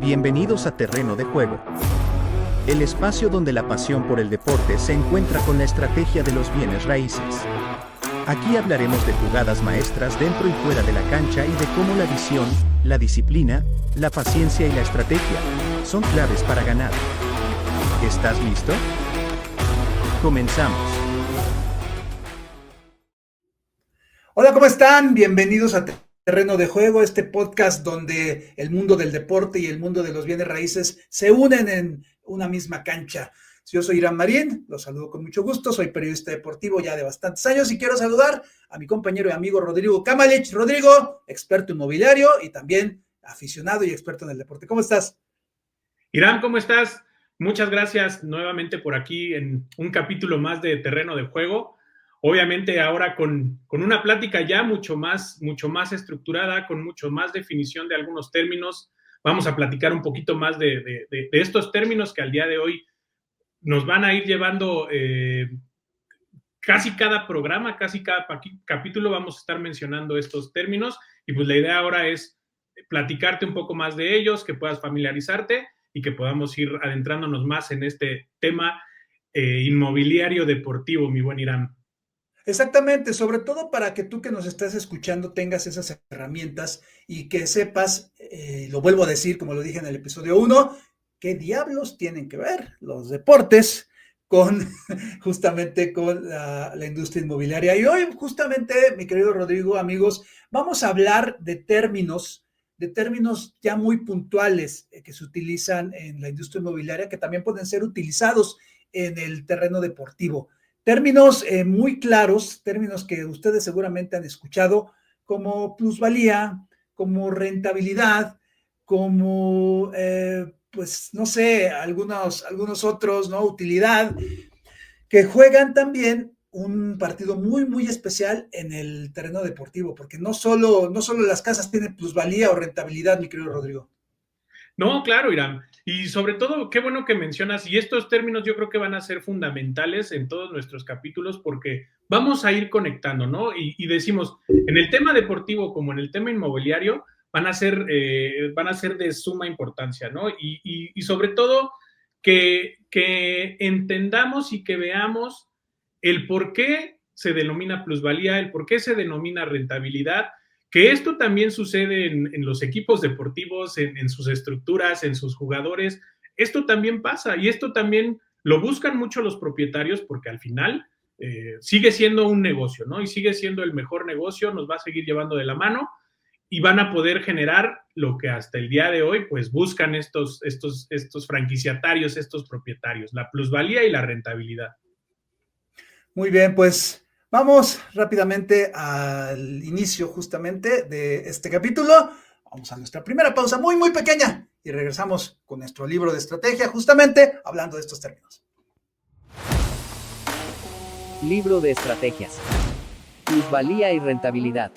Bienvenidos a Terreno de Juego, el espacio donde la pasión por el deporte se encuentra con la estrategia de los bienes raíces. Aquí hablaremos de jugadas maestras dentro y fuera de la cancha y de cómo la visión, la disciplina, la paciencia y la estrategia son claves para ganar. ¿Estás listo? Comenzamos. Hola, ¿cómo están? Bienvenidos a Terreno de Juego, este podcast donde el mundo del deporte y el mundo de los bienes raíces se unen en una misma cancha. Yo soy Irán Marín, los saludo con mucho gusto, soy periodista deportivo ya de bastantes años y quiero saludar a mi compañero y amigo Rodrigo Kamalich. Rodrigo, experto inmobiliario y también aficionado y experto en el deporte. ¿Cómo estás? Irán, ¿cómo estás? Muchas gracias nuevamente por aquí en un capítulo más de Terreno de Juego. Obviamente ahora con una plática ya mucho más estructurada, con mucho más definición de algunos términos. Vamos a platicar un poquito más de estos términos que al día de hoy nos van a ir llevando casi cada programa, casi cada capítulo vamos a estar mencionando estos términos y pues la idea ahora es platicarte un poco más de ellos, que puedas familiarizarte y que podamos ir adentrándonos más en este tema inmobiliario deportivo, mi buen Irán. Exactamente, sobre todo para que tú que nos estás escuchando tengas esas herramientas y que sepas, lo vuelvo a decir como lo dije en el episodio 1, qué diablos tienen que ver los deportes con justamente con la industria inmobiliaria. Y hoy justamente, mi querido Rodrigo, amigos, vamos a hablar de términos ya muy puntuales que se utilizan en la industria inmobiliaria, que también pueden ser utilizados en el terreno deportivo. Términos muy claros, términos que ustedes seguramente han escuchado, como plusvalía, como rentabilidad, como, pues, no sé, algunos otros, ¿no? Utilidad, que juegan también un partido muy, muy especial en el terreno deportivo, porque no solo las casas tienen plusvalía o rentabilidad, mi querido Rodrigo. No, claro, Irán. Y sobre todo, qué bueno que mencionas, y estos términos yo creo que van a ser fundamentales en todos nuestros capítulos porque vamos a ir conectando, ¿no? Y decimos, en el tema deportivo como en el tema inmobiliario, van a ser de suma importancia, ¿no? Y sobre todo, que entendamos y que veamos el por qué se denomina plusvalía, el por qué se denomina rentabilidad, que esto también sucede en los equipos deportivos, en sus estructuras, en sus jugadores. Esto también pasa y esto también lo buscan mucho los propietarios porque al final sigue siendo un negocio, ¿no? Y sigue siendo el mejor negocio, nos va a seguir llevando de la mano y van a poder generar lo que hasta el día de hoy pues buscan estos franquiciatarios, estos propietarios, la plusvalía y la rentabilidad. Muy bien, pues vamos rápidamente al inicio justamente de este capítulo. Vamos a nuestra primera pausa muy, muy pequeña y regresamos con nuestro libro de estrategia justamente hablando de estos términos. Libro de estrategias. Plusvalía y rentabilidad.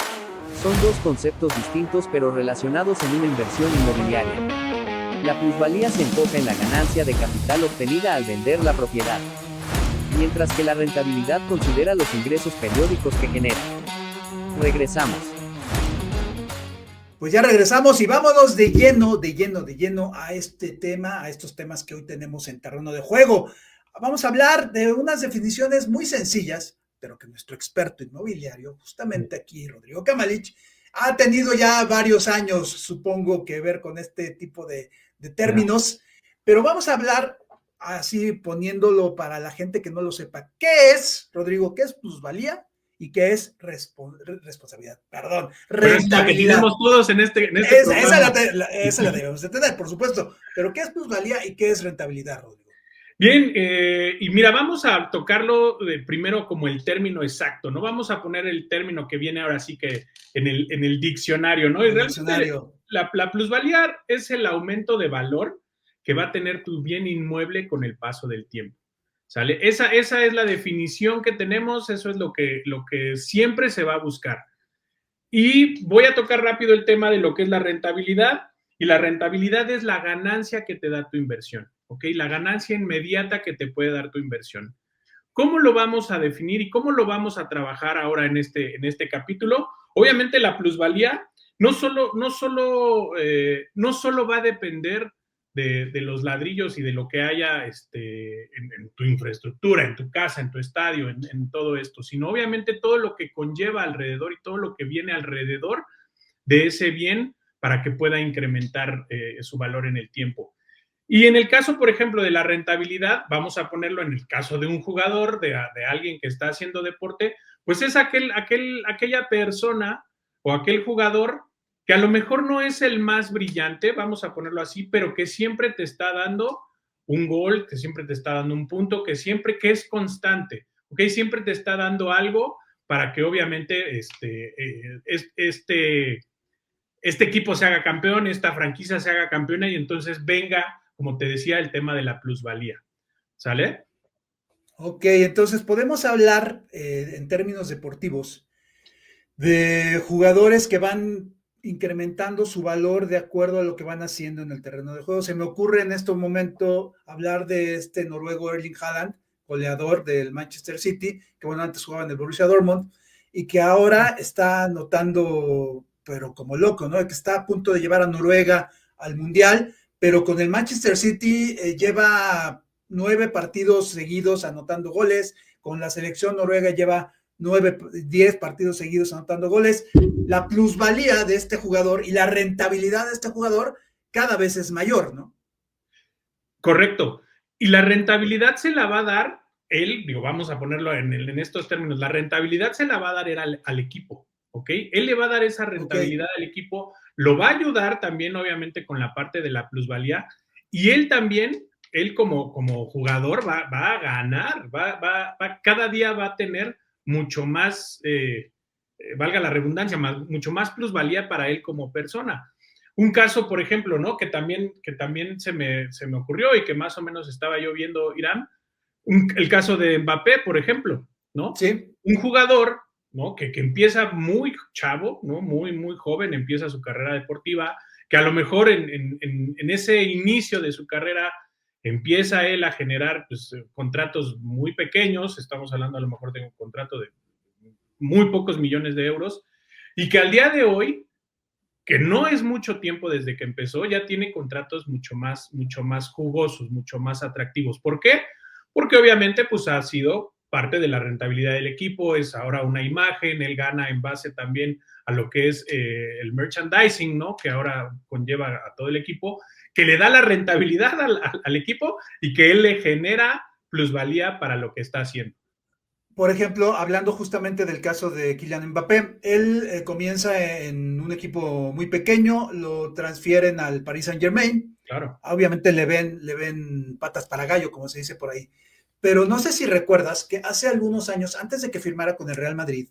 Son dos conceptos distintos pero relacionados en una inversión inmobiliaria. La plusvalía se enfoca en la ganancia de capital obtenida al vender la propiedad, mientras que la rentabilidad considera los ingresos periódicos que genera. Regresamos. Pues ya regresamos y vámonos de lleno a este tema, a estos temas que hoy tenemos en Terreno de Juego. Vamos a hablar de unas definiciones muy sencillas, pero que nuestro experto inmobiliario, justamente aquí, Rodrigo Kamalich, ha tenido ya varios años, supongo, que ver con este tipo de términos, pero vamos a hablar así poniéndolo para la gente que no lo sepa. ¿Qué es, Rodrigo? ¿Qué es plusvalía? ¿Y qué es responsabilidad? Perdón, rentabilidad. Es la que tenemos todos en este programa. Esa la debemos de tener, por supuesto. Pero ¿qué es plusvalía y qué es rentabilidad, Rodrigo? Bien, y mira, vamos a tocarlo primero como el término exacto, ¿no? Vamos a poner el término que viene ahora sí que en el diccionario, ¿no? Y realmente la plusvalía es el aumento de valor que va a tener tu bien inmueble con el paso del tiempo, ¿sale? Esa es la definición que tenemos, eso es lo que siempre se va a buscar. Y voy a tocar rápido el tema de lo que es la rentabilidad, y la rentabilidad es la ganancia que te da tu inversión, ¿ok? La ganancia inmediata que te puede dar tu inversión. ¿Cómo lo vamos a definir y cómo lo vamos a trabajar ahora en este capítulo? Obviamente la plusvalía no solo va a depender de los ladrillos y de lo que haya en tu infraestructura, en tu casa, en tu estadio, en todo esto, sino obviamente todo lo que conlleva alrededor y todo lo que viene alrededor de ese bien para que pueda incrementar su valor en el tiempo. Y en el caso, por ejemplo, de la rentabilidad, vamos a ponerlo en el caso de un jugador, de alguien que está haciendo deporte, pues es aquella persona o aquel jugador que a lo mejor no es el más brillante, vamos a ponerlo así, pero que siempre te está dando un gol, que siempre te está dando un punto, que es constante, ¿ok? Siempre te está dando algo para que obviamente este equipo se haga campeón, esta franquicia se haga campeona y entonces venga, como te decía, el tema de la plusvalía. ¿Sale? Ok, entonces podemos hablar en términos deportivos de jugadores que van incrementando su valor de acuerdo a lo que van haciendo en el terreno de juego. Se me ocurre en este momento hablar de este noruego Erling Haaland, goleador del Manchester City, que bueno, antes jugaba en el Borussia Dortmund, y que ahora está anotando, pero como loco, ¿no? Que está a punto de llevar a Noruega al Mundial, pero con el Manchester City lleva 9 partidos seguidos anotando goles, con la selección noruega lleva 10 partidos seguidos anotando goles. La plusvalía de este jugador y la rentabilidad de este jugador cada vez es mayor, ¿no? Correcto. Y la rentabilidad se la va a dar él, digo, vamos a ponerlo en estos términos, la rentabilidad se la va a dar al equipo, ¿ok? Él le va a dar esa rentabilidad al equipo, lo va a ayudar también, obviamente, con la parte de la plusvalía, y él también, él como jugador va a ganar, cada día va a tener mucho más, valga la redundancia, mucho más plusvalía para él como persona. Un caso, por ejemplo, ¿no? Que también se me ocurrió y que más o menos estaba yo viendo, Irán, el caso de Mbappé, por ejemplo, ¿no? Sí. Un jugador, ¿no? Que empieza muy chavo, ¿no? Muy, muy joven, empieza su carrera deportiva, que a lo mejor en ese inicio de su carrera empieza él a generar pues, contratos muy pequeños, estamos hablando a lo mejor de un contrato de muy pocos millones de euros, y que al día de hoy, que no es mucho tiempo desde que empezó, ya tiene contratos mucho más jugosos, mucho más atractivos. ¿Por qué? Porque obviamente pues ha sido parte de la rentabilidad del equipo, es ahora una imagen, él gana en base también a lo que es el merchandising, ¿no? Que ahora conlleva a todo el equipo, que le da la rentabilidad al equipo y que él le genera plusvalía para lo que está haciendo. Por ejemplo, hablando justamente del caso de Kylian Mbappé, él comienza en un equipo muy pequeño, lo transfieren al Paris Saint-Germain. Claro. Obviamente le ven patas para gallo, como se dice por ahí. Pero no sé si recuerdas que hace algunos años, antes de que firmara con el Real Madrid,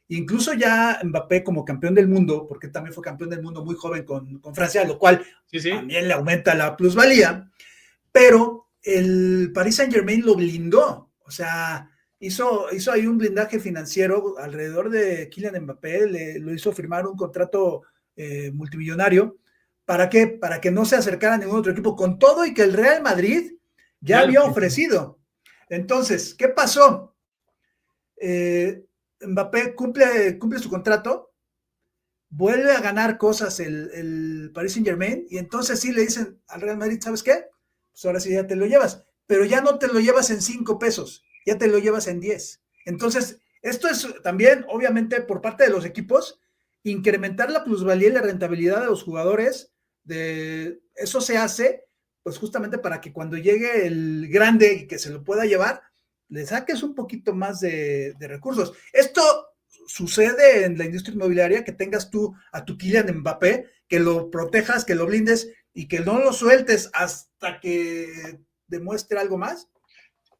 incluso ya Mbappé como campeón del mundo, porque también fue campeón del mundo muy joven con Francia, lo cual también le aumenta la plusvalía, pero el Paris Saint-Germain lo blindó, o sea, hizo ahí un blindaje financiero alrededor de Kylian Mbappé, lo hizo firmar un contrato multimillonario. ¿Para qué? Para que no se acercara a ningún otro equipo, con todo y que el Real Madrid ya había ofrecido. Entonces, ¿qué pasó? Mbappé cumple su contrato, vuelve a ganar cosas el Paris Saint-Germain, y entonces sí le dicen al Real Madrid, ¿sabes qué? Pues ahora sí ya te lo llevas, pero ya no te lo llevas en 5 pesos, ya te lo llevas en 10. Entonces, esto es también, obviamente, por parte de los equipos, incrementar la plusvalía y la rentabilidad de los jugadores. Eso se hace, pues justamente para que cuando llegue el grande y que se lo pueda llevar, le saques un poquito más de recursos. Esto sucede en la industria inmobiliaria, que tengas tú a tu Kylian Mbappé, que lo protejas, que lo blindes y que no lo sueltes hasta que demuestre algo más.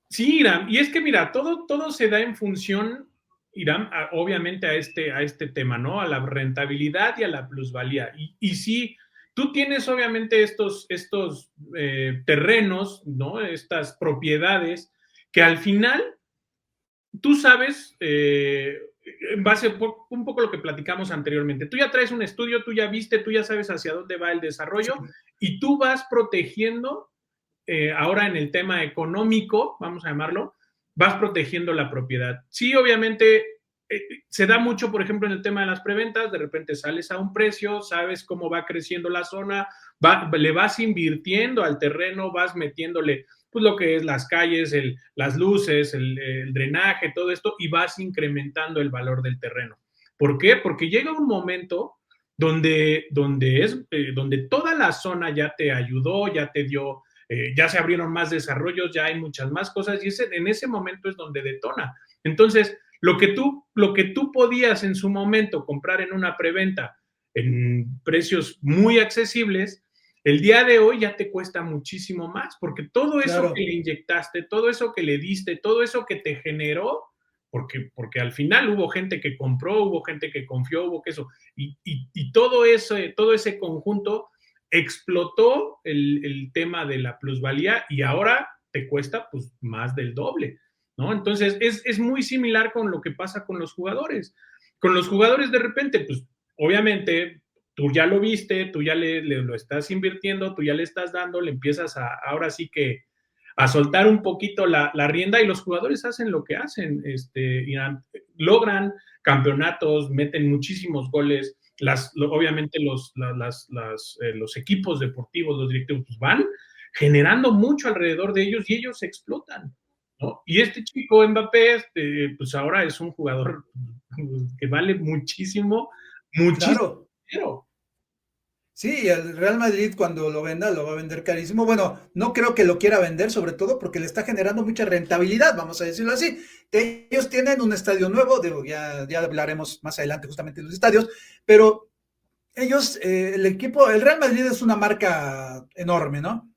Sí, Irán, y es que mira, todo se da en función, Irán, obviamente a este tema, ¿no? A la rentabilidad y a la plusvalía. Y sí, tú tienes obviamente estos terrenos, ¿no? Estas propiedades que al final tú sabes, en base un poco a lo que platicamos anteriormente, tú ya traes un estudio, tú ya viste, tú ya sabes hacia dónde va el desarrollo, sí, y tú vas protegiendo, ahora en el tema económico, vamos a llamarlo, vas protegiendo la propiedad. Sí, obviamente se da mucho, por ejemplo, en el tema de las preventas, de repente sales a un precio, sabes cómo va creciendo la zona, le vas invirtiendo al terreno, vas metiéndole pues lo que es las calles, las luces, el drenaje, todo esto, y vas incrementando el valor del terreno. ¿Por qué? Porque llega un momento donde toda la zona ya te ayudó, ya te dio, ya se abrieron más desarrollos, ya hay muchas más cosas, y en ese momento es donde detona. Entonces, lo que tú podías en su momento comprar en una preventa en precios muy accesibles, el día de hoy ya te cuesta muchísimo más, porque todo eso Claro. que le inyectaste, todo eso que le diste, todo eso que te generó, porque al final hubo gente que compró, hubo gente que confió, hubo que eso, y todo ese conjunto explotó el tema de la plusvalía y ahora te cuesta pues más del doble, ¿no? Entonces es muy similar con lo que pasa con los jugadores. Con los jugadores de repente, pues obviamente tú ya lo viste, tú ya lo estás invirtiendo, tú ya le estás dando, le empiezas ahora sí que a soltar un poquito la rienda y los jugadores hacen lo que hacen, logran campeonatos, meten muchísimos goles, obviamente los equipos deportivos, los directivos, pues van generando mucho alrededor de ellos y ellos explotan, ¿no? Y este chico Mbappé, pues ahora es un jugador que vale muchísimo, muchísimo Claro. dinero. Sí, el Real Madrid cuando lo venda lo va a vender carísimo. Bueno, no creo que lo quiera vender, sobre todo porque le está generando mucha rentabilidad, vamos a decirlo así. Ellos tienen un estadio nuevo, ya hablaremos más adelante justamente de los estadios, pero ellos, el equipo, el Real Madrid es una marca enorme, ¿no?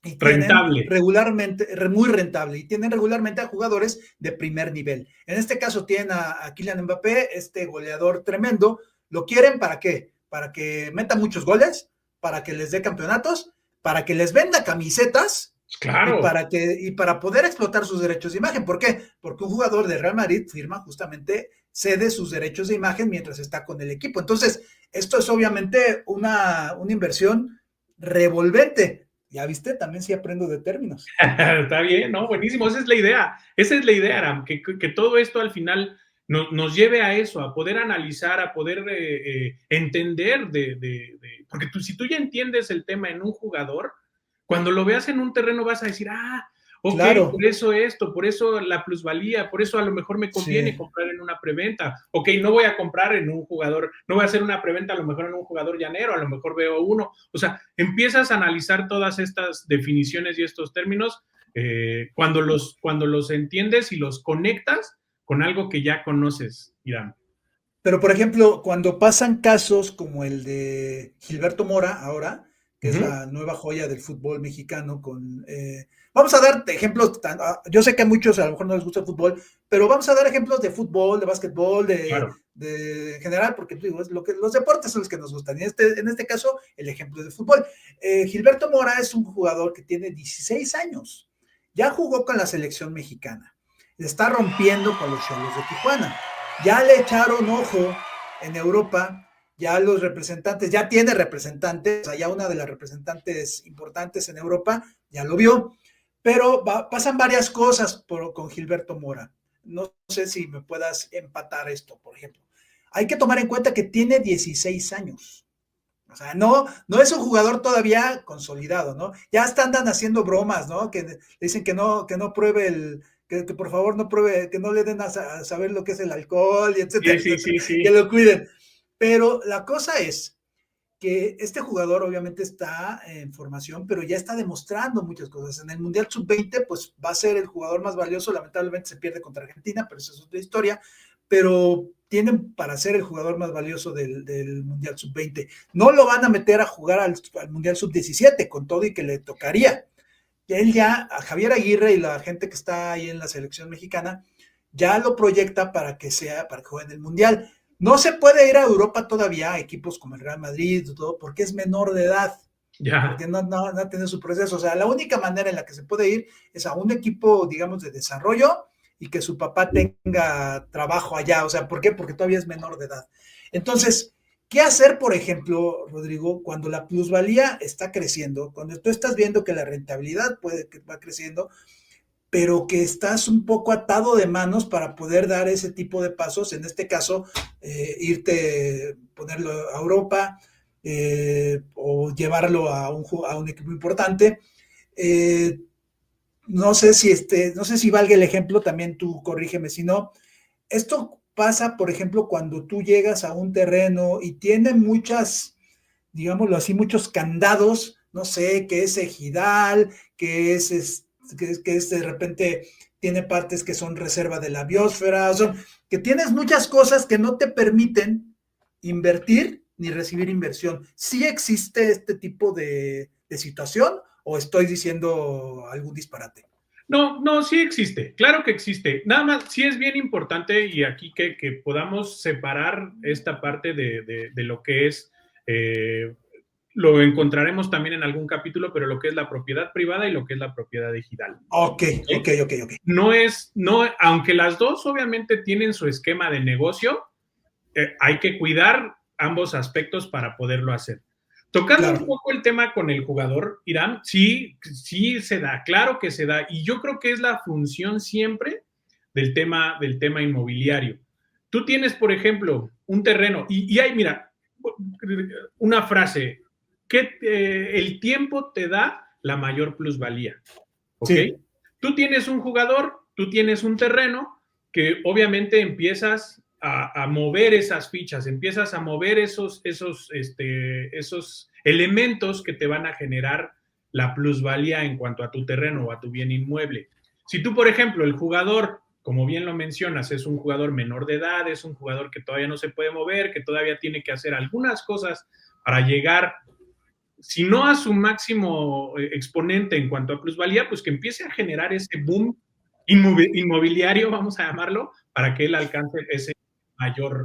Y tienen Rentable. regularmente, muy rentable, y tienen regularmente a jugadores de primer nivel. En este caso tienen a Kylian Mbappé, este goleador tremendo. ¿Lo quieren para qué? Para que meta muchos goles, para que les dé campeonatos, para que les venda camisetas Claro. y para poder explotar sus derechos de imagen. ¿Por qué? Porque un jugador de Real Madrid firma justamente, cede sus derechos de imagen mientras está con el equipo. Entonces, esto es obviamente una inversión revolvente. Ya viste, también sí aprendo de términos. Está bien, ¿no? Buenísimo, esa es la idea, Aram, que todo esto al final nos lleve a eso, a poder analizar, a poder entender porque si tú ya entiendes el tema en un jugador, cuando lo veas en un terreno vas a decir, ok, Claro. por eso esto, por eso la plusvalía, por eso a lo mejor me conviene Sí. comprar en una preventa. Ok, no voy a comprar en un jugador, no voy a hacer una preventa a lo mejor en un jugador llanero, a lo mejor veo uno. O sea, empiezas a analizar todas estas definiciones y estos términos cuando los entiendes y los conectas con algo que ya conoces, Irán. Pero, por ejemplo, cuando pasan casos como el de Gilberto Mora ahora, que es Uh-huh. la nueva joya del fútbol mexicano, vamos a dar ejemplos, yo sé que a muchos a lo mejor no les gusta el fútbol, pero vamos a dar ejemplos de fútbol, de básquetbol, Claro. en general, porque digo, es los deportes son los que nos gustan, y en este caso, el ejemplo es de fútbol. Gilberto Mora es un jugador que tiene 16 años, ya jugó con la selección mexicana, le está rompiendo con los Xolos de Tijuana. Ya le echaron ojo en Europa, ya los representantes, ya tiene representantes, o sea, ya una de las representantes importantes en Europa ya lo vio, pero pasan varias cosas con Gilberto Mora. No sé si me puedas empatar esto, por ejemplo. Hay que tomar en cuenta que tiene 16 años. O sea, no es un jugador todavía consolidado, ¿no? Ya andan haciendo bromas, ¿no? Que dicen que no pruebe que por favor no pruebe, que no le den a saber lo que es el alcohol, y etcétera, Sí, etcétera, sí, que sí. lo cuiden. Pero la cosa es que este jugador obviamente está en formación, pero ya está demostrando muchas cosas. En el Mundial Sub-20, pues va a ser el jugador más valioso, lamentablemente se pierde contra Argentina, pero esa es otra historia, pero tienen para ser el jugador más valioso del Mundial Sub-20. No lo van a meter a jugar al Mundial Sub-17, con todo y que le tocaría. Él ya, a Javier Aguirre y la gente que está ahí en la selección mexicana, ya lo proyecta para que juegue en el Mundial. No se puede ir a Europa todavía a equipos como el Real Madrid, todo, porque es menor de edad, Ya. porque no ha tenido su proceso. O sea, la única manera en la que se puede ir es a un equipo, digamos, de desarrollo y que su papá tenga trabajo allá. O sea, ¿por qué? Porque todavía es menor de edad. Entonces, ¿qué hacer, por ejemplo, Rodrigo, cuando la plusvalía está creciendo, cuando tú estás viendo que la rentabilidad va creciendo? pero que estás un poco atado de manos para poder dar ese tipo de pasos, en este caso, ponerlo a Europa, o llevarlo a un equipo importante. No sé si valga el ejemplo, también tú corrígeme si no. Esto pasa, por ejemplo, cuando tú llegas a un terreno y tiene muchas, digámoslo así, muchos candados, no sé, que es ejidal, que es de repente tiene partes que son reserva de la biosfera, que tienes muchas cosas que no te permiten invertir ni recibir inversión. ¿Sí existe este tipo de situación o estoy diciendo algún disparate? No, no, sí existe, claro que existe. Nada más, sí es bien importante y aquí que podamos separar esta parte de lo que es, lo encontraremos también en algún capítulo, pero lo que es la propiedad privada y lo que es la propiedad digital. Ok. No, aunque las dos obviamente tienen su esquema de negocio, hay que cuidar ambos aspectos para poderlo hacer. Tocando un poco el tema con el jugador, Irán, sí se da, claro que se da, y yo creo que es la función siempre del tema inmobiliario. Tú tienes, por ejemplo, un terreno, y hay, mira, una frase, que el tiempo te da la mayor plusvalía, ¿ok? Sí. Tú tienes un jugador, tú tienes un terreno, que obviamente empiezas a mover esas fichas, empiezas a mover esos elementos que te van a generar la plusvalía en cuanto a tu terreno o a tu bien inmueble. Si tú, por ejemplo, el jugador, como bien lo mencionas, es un jugador menor de edad, es un jugador que todavía no se puede mover, que todavía tiene que hacer algunas cosas para llegar, si no a su máximo exponente en cuanto a plusvalía, pues que empiece a generar ese boom inmobiliario, vamos a llamarlo, para que él alcance ese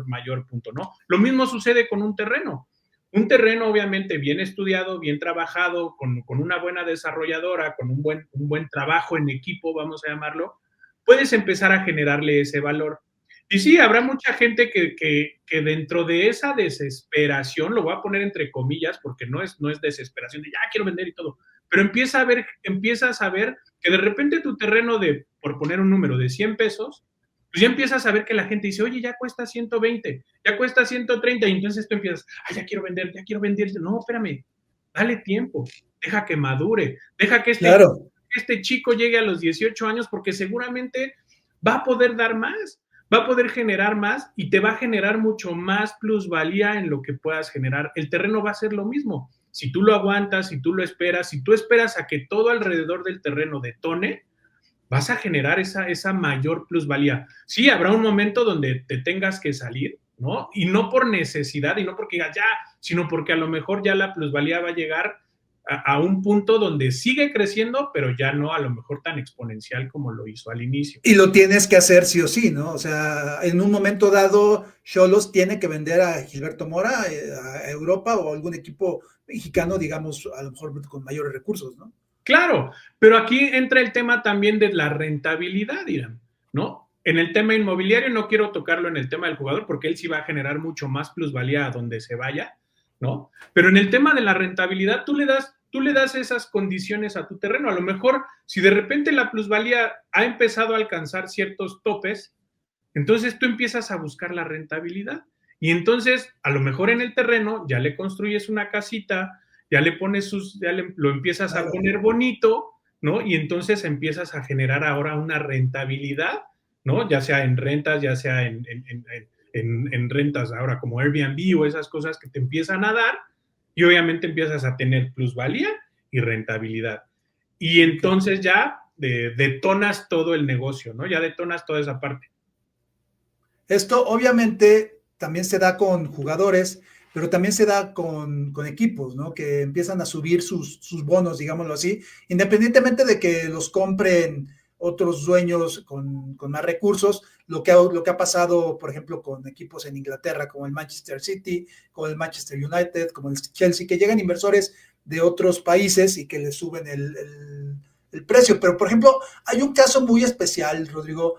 mayor punto, ¿no? Lo mismo sucede con un terreno. Un terreno obviamente bien estudiado, bien trabajado, con una buena desarrolladora, con un buen trabajo en equipo, vamos a llamarlo, puedes empezar a generarle ese valor. Y sí, habrá mucha gente que dentro de esa desesperación, lo voy a poner entre comillas, porque no es desesperación de ya quiero vender y todo, pero empiezas a ver que de repente tu terreno por poner un número de 100 pesos, pues ya empiezas a ver que la gente dice, oye, ya cuesta 120, ya cuesta 130, y entonces tú empiezas, ya quiero vender. No, espérame, dale tiempo, deja que madure, deja que este chico llegue a los 18 años, porque seguramente va a poder dar más, va a poder generar más y te va a generar mucho más plusvalía en lo que puedas generar. El terreno va a ser lo mismo. Si tú lo aguantas, si tú lo esperas, si tú esperas a que todo alrededor del terreno detone, vas a generar esa mayor plusvalía. Sí, habrá un momento donde te tengas que salir, ¿no? Y no por necesidad, y no porque digas ya, sino porque a lo mejor ya la plusvalía va a llegar a un punto donde sigue creciendo, pero ya no a lo mejor tan exponencial como lo hizo al inicio. Y lo tienes que hacer sí o sí, ¿no? O sea, en un momento dado, Xolos tiene que vender a Gilberto Mora a Europa o a algún equipo mexicano, digamos, a lo mejor con mayores recursos, ¿no? Claro, pero aquí entra el tema también de la rentabilidad, Irán, ¿no? En el tema inmobiliario no quiero tocarlo en el tema del jugador porque él sí va a generar mucho más plusvalía a donde se vaya, ¿no? Pero en el tema de la rentabilidad tú le das esas condiciones a tu terreno. A lo mejor si de repente la plusvalía ha empezado a alcanzar ciertos topes, entonces tú empiezas a buscar la rentabilidad y entonces a lo mejor en el terreno ya le construyes una casita, ya le pones lo empiezas a poner bonito, ¿no? Y entonces empiezas a generar ahora una rentabilidad, ¿no? Ya sea en rentas, ya sea en rentas ahora como Airbnb o esas cosas que te empiezan a dar, y obviamente empiezas a tener plusvalía y rentabilidad. Y entonces ya detonas todo el negocio, ¿no? Ya detonas toda esa parte. Esto obviamente también se da con jugadores, pero también se da con equipos, ¿no? Que empiezan a subir sus bonos, digámoslo así, independientemente de que los compren otros dueños con más recursos, lo que ha pasado, por ejemplo, con equipos en Inglaterra, como el Manchester City, como el Manchester United, como el Chelsea, que llegan inversores de otros países y que les suben el precio. Pero, por ejemplo, hay un caso muy especial, Rodrigo,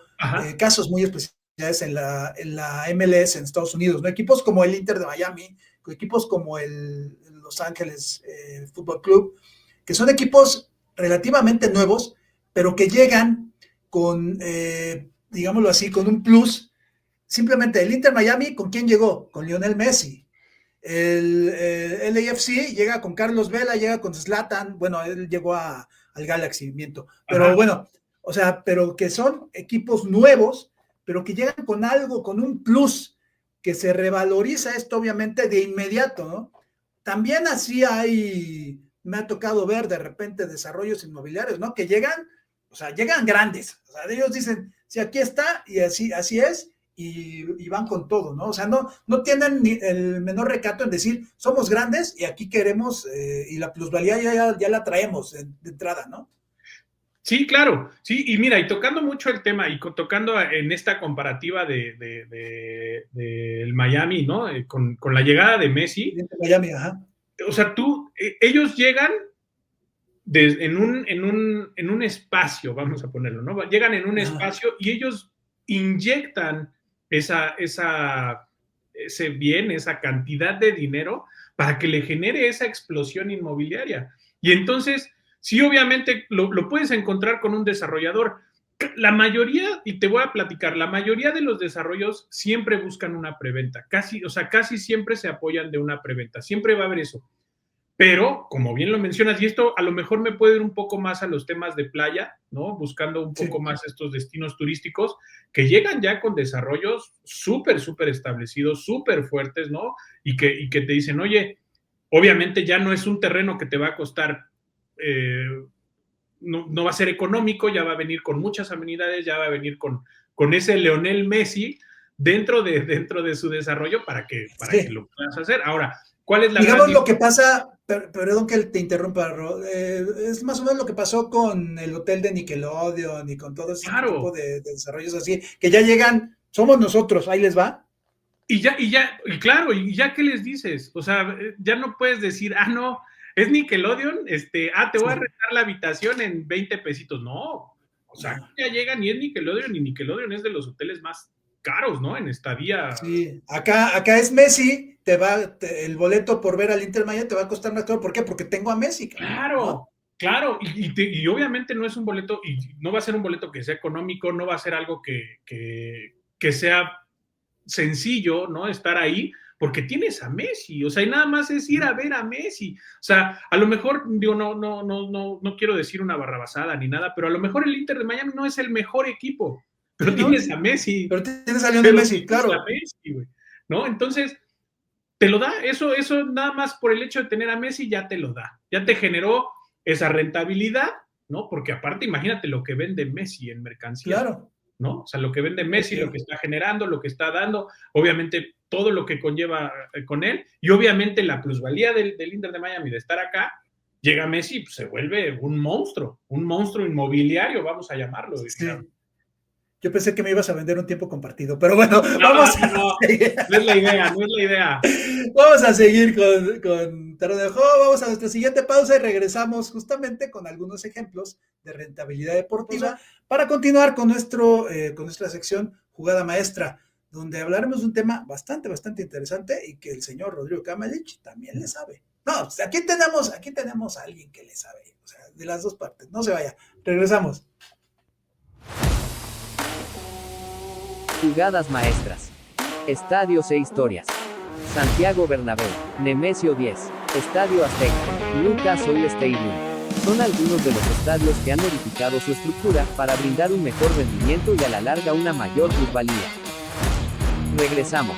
casos muy especiales en la MLS en Estados Unidos, ¿no? Equipos como el Inter de Miami, equipos como el Los Ángeles Fútbol Club, que son equipos relativamente nuevos, pero que llegan con, digámoslo así, con un plus. Simplemente el Inter Miami, ¿con quién llegó? Con Lionel Messi. El LAFC llega con Carlos Vela, llega con Zlatan, bueno, él llegó al Galaxy, miento, pero Ajá. bueno, o sea, pero que son equipos nuevos, pero que llegan con algo, con un plus, que se revaloriza esto obviamente de inmediato, ¿no? También así me ha tocado ver de repente desarrollos inmobiliarios, ¿no? Que llegan, o sea, llegan grandes, o sea, ellos dicen, sí, aquí está, y así es, y van con todo, ¿no? O sea, no tienen ni el menor recato en decir, somos grandes y aquí queremos, y la plusvalía ya la traemos de entrada, ¿no? Sí, claro, sí, y mira, y tocando mucho el tema, y tocando en esta comparativa del Miami, ¿no? Con la llegada de Messi, Miami, ajá. O sea, ellos llegan en un espacio, vamos a ponerlo, ¿no? Llegan en un espacio y ellos inyectan ese bien, esa cantidad de dinero para que le genere esa explosión inmobiliaria. Y entonces, sí, obviamente lo puedes encontrar con un desarrollador. La mayoría, y te voy a platicar, la mayoría de los desarrollos siempre buscan una preventa, casi siempre se apoyan de una preventa, siempre va a haber eso. Pero, como bien lo mencionas, y esto a lo mejor me puede ir un poco más a los temas de playa, ¿no? Buscando un poco más estos destinos turísticos que llegan ya con desarrollos súper establecidos, súper fuertes, ¿no? Y que te dicen, oye, obviamente ya no es un terreno que te va a costar, no va a ser económico, ya va a venir con muchas amenidades, ya va a venir con ese Lionel Messi dentro de su desarrollo para que lo puedas hacer. Ahora, ¿cuál es la digamos lo que pasa, perdón que te interrumpa, es más o menos lo que pasó con el hotel de Nickelodeon y con todo ese tipo de desarrollos así, que ya llegan, somos nosotros, ahí les va. Y claro, y ya qué les dices, o sea, ya no puedes decir, no, es Nickelodeon, te voy a rentar la habitación en 20 pesitos, no, o sea, ya llegan y es Nickelodeon, y Nickelodeon es de los hoteles más caros, ¿no? En estadía. Sí, acá es Messi, el boleto por ver al Inter Miami te va a costar más caro, ¿por qué? Porque tengo a Messi. Claro, ¿no? Claro, y obviamente no es un boleto, y no va a ser un boleto que sea económico, no va a ser algo que sea sencillo, ¿no? Estar ahí, porque tienes a Messi, o sea, y nada más es ir a ver a Messi, o sea, a lo mejor, digo, no quiero decir una barrabasada ni nada, pero a lo mejor el Inter de Miami no es el mejor equipo, pero tienes a Messi. Pero tienes a Lionel Messi, claro. A Messi, güey, ¿no? Entonces, te lo da, eso nada más por el hecho de tener a Messi ya te lo da, ya te generó esa rentabilidad, ¿no? Porque aparte, imagínate lo que vende Messi en mercancía. Claro. ¿No? O sea, lo que vende Messi, lo que está generando, lo que está dando, obviamente todo lo que conlleva con él, y obviamente la plusvalía del Inter de Miami de estar acá, llega Messi, pues se vuelve un monstruo inmobiliario, vamos a llamarlo. Sí. Yo pensé que me ibas a vender un tiempo compartido, pero bueno, vamos a seguir. No es la idea. Vamos a seguir con Terreno de Juego, vamos a nuestra siguiente pausa y regresamos justamente con algunos ejemplos de rentabilidad deportiva para continuar con nuestra sección Jugada Maestra, donde hablaremos de un tema bastante interesante y que el señor Rodrigo Kamalich también le sabe. No, aquí tenemos a alguien que le sabe, o sea, de las dos partes, no se vaya, regresamos. Jugadas maestras. Estadios e historias. Santiago Bernabéu, Nemesio 10, Estadio Azteca, Lucas Oil Stadium. Son algunos de los estadios que han modificado su estructura para brindar un mejor rendimiento y a la larga una mayor plusvalía. Regresamos.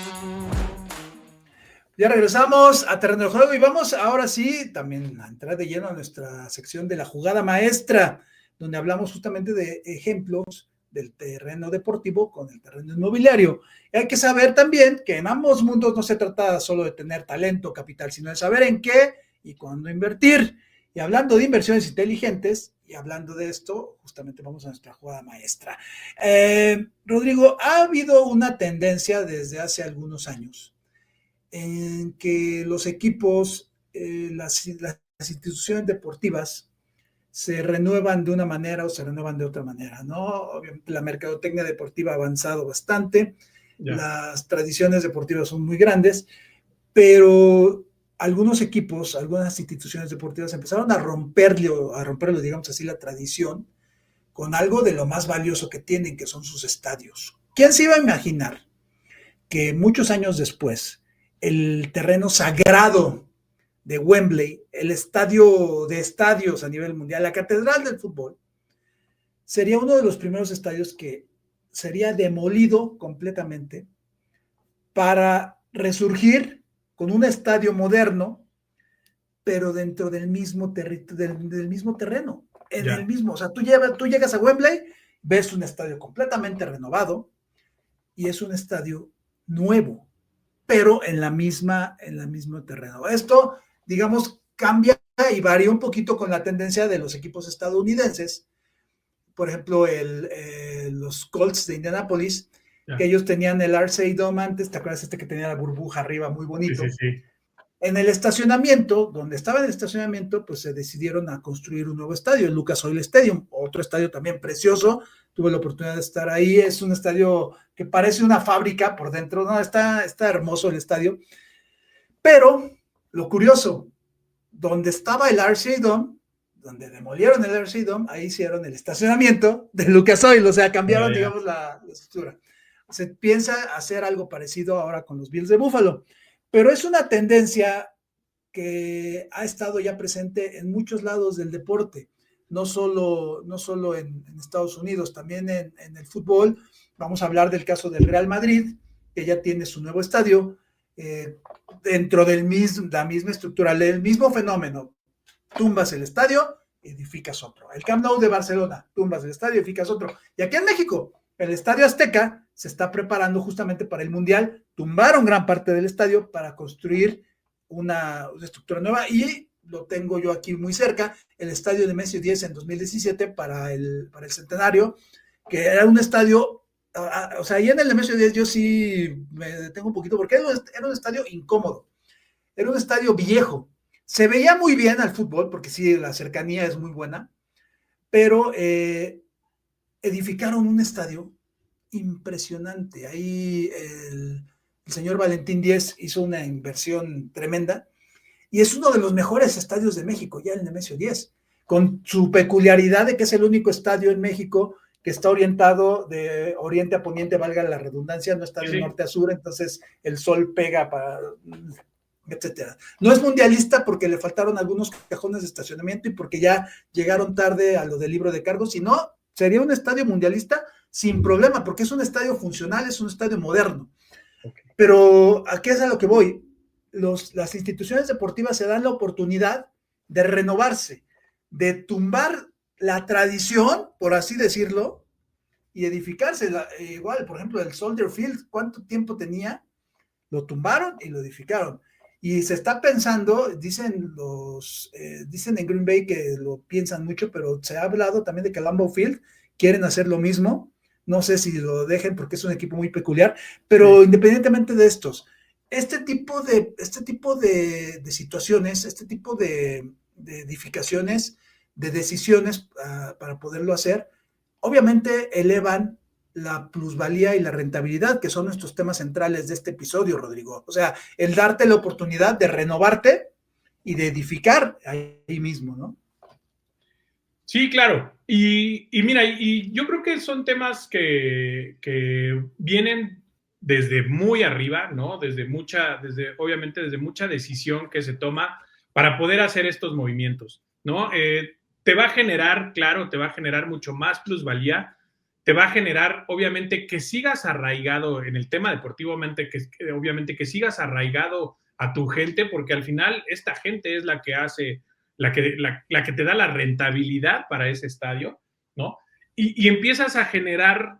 Ya regresamos a Terreno de Juego y vamos ahora sí también a entrar de lleno a nuestra sección de la jugada maestra, donde hablamos justamente de ejemplos del terreno deportivo con el terreno inmobiliario. Y hay que saber también que en ambos mundos no se trata solo de tener talento, capital, sino de saber en qué y cuándo invertir. Y hablando de inversiones inteligentes, y hablando de esto, justamente vamos a nuestra jugada maestra. Rodrigo, ha habido una tendencia desde hace algunos años en que los equipos, las instituciones deportivas, se renuevan de una manera o se renuevan de otra manera, ¿no? Obviamente la mercadotecnia deportiva ha avanzado bastante, las tradiciones deportivas son muy grandes, pero algunos equipos, algunas instituciones deportivas empezaron a romperlo, digamos así, la tradición, con algo de lo más valioso que tienen, que son sus estadios. ¿Quién se iba a imaginar que muchos años después el terreno sagrado de Wembley, el estadio de estadios a nivel mundial, la catedral del fútbol, sería uno de los primeros estadios que sería demolido completamente para resurgir con un estadio moderno, pero dentro del mismo, del mismo terreno, en el mismo, o sea, tú llegas a Wembley, ves un estadio completamente renovado y es un estadio nuevo, pero en el mismo terreno. Esto, digamos, cambia y varía un poquito con la tendencia de los equipos estadounidenses. Por ejemplo, los Colts de Indianapolis, que ellos tenían el RCA Dome antes, ¿te acuerdas que tenía la burbuja arriba muy bonito? Sí. En el estacionamiento, donde estaba el estacionamiento, pues se decidieron a construir un nuevo estadio, el Lucas Oil Stadium, otro estadio también precioso. Tuve la oportunidad de estar ahí. Es un estadio que parece una fábrica por dentro, ¿no? Está hermoso el estadio. Pero lo curioso, donde estaba el RCA Dome, donde demolieron el RCA Dome, ahí hicieron el estacionamiento de Lucas Oil, o sea, cambiaron, digamos, la estructura. Se piensa hacer algo parecido ahora con los Bills de Buffalo, pero es una tendencia que ha estado ya presente en muchos lados del deporte, no solo en Estados Unidos, también en el fútbol. Vamos a hablar del caso del Real Madrid, que ya tiene su nuevo estadio, dentro de la misma estructura, el mismo fenómeno. Tumbas el estadio, edificas otro. El Camp Nou de Barcelona, tumbas el estadio, edificas otro. Y aquí en México, el Estadio Azteca se está preparando justamente para el Mundial. Tumbaron gran parte del estadio para construir una estructura nueva, y lo tengo yo aquí muy cerca, el estadio de Nemesio 10 en 2017 para el centenario, que era un estadio, o sea, ahí en el Nemesio 10 yo sí me detengo un poquito, porque era un estadio incómodo, era un estadio viejo. Se veía muy bien al fútbol, porque sí, la cercanía es muy buena, pero edificaron un estadio impresionante. Ahí el señor Valentín Díez hizo una inversión tremenda, y es uno de los mejores estadios de México, ya el Nemesio 10, con su peculiaridad de que es el único estadio en México que está orientado de oriente a poniente, valga la redundancia, no está de norte a sur, entonces el sol pega etcétera. No es mundialista porque le faltaron algunos cajones de estacionamiento y porque ya llegaron tarde a lo del libro de cargos, si no, sería un estadio mundialista sin problema, porque es un estadio funcional, es un estadio moderno. Okay. Pero ¿a qué es a lo que voy? Las instituciones deportivas se dan la oportunidad de renovarse, de tumbar la tradición, por así decirlo, y edificarse. Igual, por ejemplo, el Soldier Field, ¿cuánto tiempo tenía? Lo tumbaron y lo edificaron. Y se está pensando, dicen en Green Bay que lo piensan mucho, pero se ha hablado también de que Lambeau Field quieren hacer lo mismo. No sé si lo dejen porque es un equipo muy peculiar, pero independientemente de estos, este tipo de situaciones, este tipo de edificaciones, de decisiones para poderlo hacer, obviamente elevan la plusvalía y la rentabilidad, que son nuestros temas centrales de este episodio, Rodrigo. O sea, el darte la oportunidad de renovarte y de edificar ahí mismo, ¿no? Sí, claro. Y mira, y yo creo que son temas que vienen desde muy arriba, ¿no? Obviamente desde mucha decisión que se toma para poder hacer estos movimientos, ¿no? Te va a generar mucho más plusvalía, te va a generar, obviamente, que sigas arraigado en el tema deportivamente, obviamente que sigas arraigado a tu gente, porque al final esta gente es la que hace, la que te da la rentabilidad para ese estadio, ¿no? Y empiezas a generar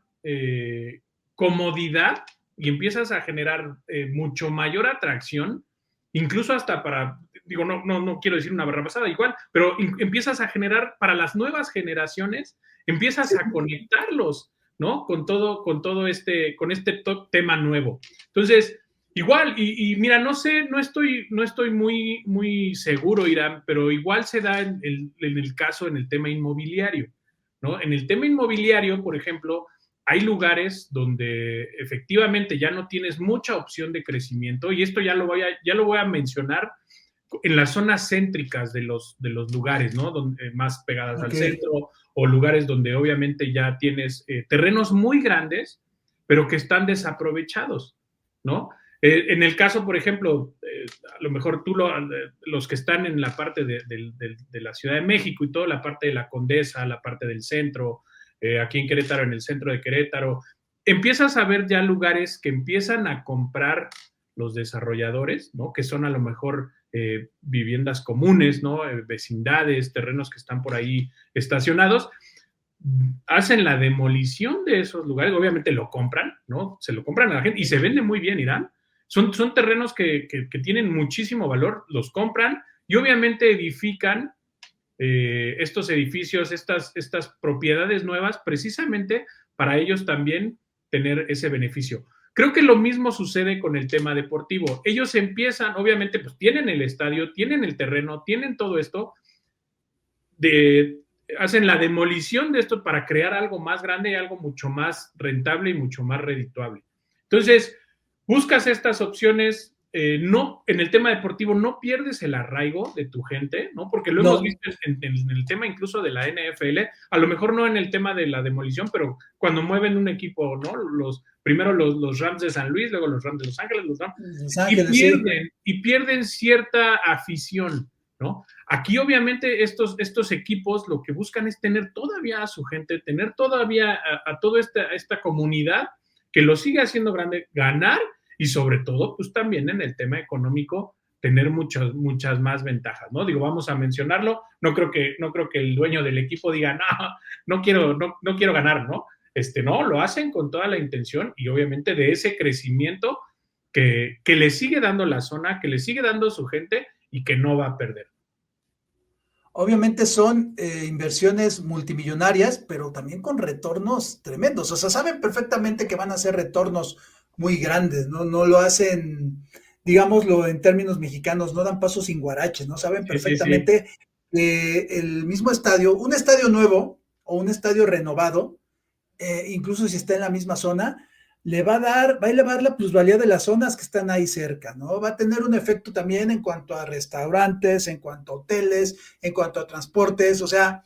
comodidad, y empiezas a generar mucho mayor atracción, incluso hasta para, digo, no quiero decir una barrabasada igual, pero empiezas a generar para las nuevas generaciones, empiezas a conectarlos, ¿no? Con este tema nuevo. Entonces, igual, y mira, no estoy muy seguro, Irán, pero igual se da en el caso, en el tema inmobiliario, ¿no? En el tema inmobiliario, por ejemplo, hay lugares donde efectivamente ya no tienes mucha opción de crecimiento, y esto ya lo voy a mencionar en las zonas céntricas de los lugares, ¿no? Donde, más pegadas al centro, o lugares donde obviamente ya tienes terrenos muy grandes, pero que están desaprovechados, ¿no? En el caso, por ejemplo, a lo mejor los que están en la parte de la Ciudad de México y toda la parte de la Condesa, la parte del centro, aquí en Querétaro, en el centro de Querétaro, empiezas a ver ya lugares que empiezan a comprar los desarrolladores, ¿no? Que son a lo mejor viviendas comunes, ¿no? Vecindades, terrenos que están por ahí estacionados, hacen la demolición de esos lugares, obviamente lo compran, ¿no? Se lo compran a la gente y se vende muy bien, Irán. Son terrenos que tienen muchísimo valor, los compran y obviamente edifican estos edificios, estas propiedades nuevas, precisamente para ellos también tener ese beneficio. Creo que lo mismo sucede con el tema deportivo. Ellos empiezan, obviamente, pues tienen el estadio, tienen el terreno, tienen todo esto, hacen la demolición de esto para crear algo más grande y algo mucho más rentable y mucho más redituable. Entonces, buscas estas opciones, no, en el tema deportivo no pierdes el arraigo de tu gente, ¿no? Porque lo hemos visto en el tema incluso de la NFL, a lo mejor no en el tema de la demolición, pero cuando mueven un equipo, ¿no? Primero los Rams de San Luis, luego los Rams de Los Ángeles, y pierden cierta afición, ¿no? Aquí obviamente estos equipos lo que buscan es tener todavía a su gente, tener todavía a toda esta comunidad que lo sigue haciendo grande, ganar y sobre todo, pues también en el tema económico, tener muchas más ventajas, ¿no? Digo, vamos a mencionarlo, no creo que el dueño del equipo diga, no quiero ganar, ¿no? No, lo hacen con toda la intención y obviamente de ese crecimiento que le sigue dando la zona, que le sigue dando su gente y que no va a perder. Obviamente son inversiones multimillonarias, pero también con retornos tremendos. O sea, saben perfectamente que van a ser retornos muy grandes, ¿no? No lo hacen, digámoslo en términos mexicanos, no dan paso sin guarache, ¿no? Saben perfectamente que el mismo estadio, un estadio nuevo o un estadio renovado, incluso si está en la misma zona, va a elevar la plusvalía de las zonas que están ahí cerca, ¿no? Va a tener un efecto también en cuanto a restaurantes, en cuanto a hoteles, en cuanto a transportes, o sea,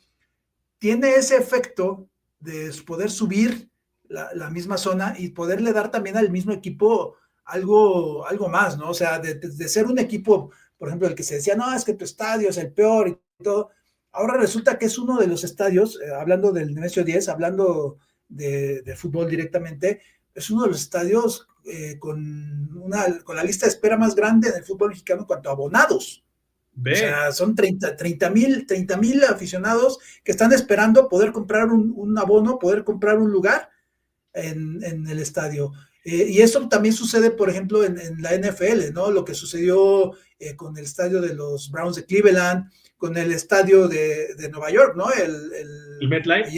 tiene ese efecto de poder subir la misma zona y poderle dar también al mismo equipo algo más, ¿no? O sea, de ser un equipo, por ejemplo, el que se decía, no, es que tu estadio es el peor y todo, ahora resulta que es uno de los estadios, hablando del Nemesio 10, hablando de fútbol directamente, es uno de los estadios con la lista de espera más grande del fútbol mexicano en cuanto a abonados. O sea, son 30,000 aficionados que están esperando poder comprar un abono, poder comprar un lugar en el estadio. Y eso también sucede, por ejemplo, en la NFL, ¿no? Lo que sucedió con el estadio de los Browns de Cleveland, con el estadio de Nueva York, ¿no? El MetLife.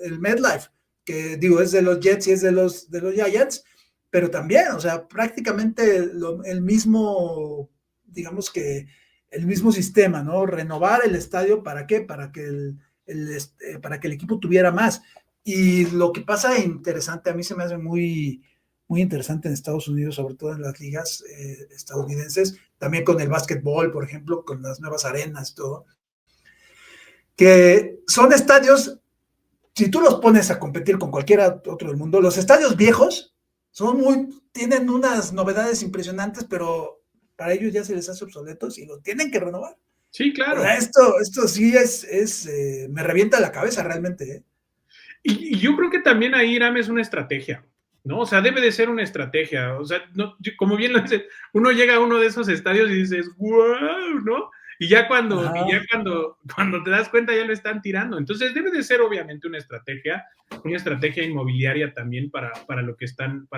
El MetLife, que digo, es de los Jets y es de los Giants, pero también, o sea, prácticamente el mismo, digamos que el mismo sistema, ¿no? Renovar el estadio, ¿para qué? Para que el equipo tuviera más. Y lo que pasa interesante, a mí se me hace muy, muy interesante en Estados Unidos, sobre todo en las ligas estadounidenses, también con el básquetbol, por ejemplo, con las nuevas arenas, todo, que son estadios, si tú los pones a competir con cualquier otro del mundo, los estadios viejos tienen unas novedades impresionantes, pero para ellos ya se les hace obsoletos y los tienen que renovar. Sí, claro. O sea, esto sí me revienta la cabeza realmente, ¿eh? Y yo creo que también ahí, Iram, es una estrategia, ¿no? O sea, debe de ser una estrategia. O sea, no, como bien lo dices, uno llega a uno de esos estadios y dices, wow, ¿no? Y ya cuando te das cuenta ya lo están tirando. Entonces debe de ser obviamente una estrategia inmobiliaria también para lo que están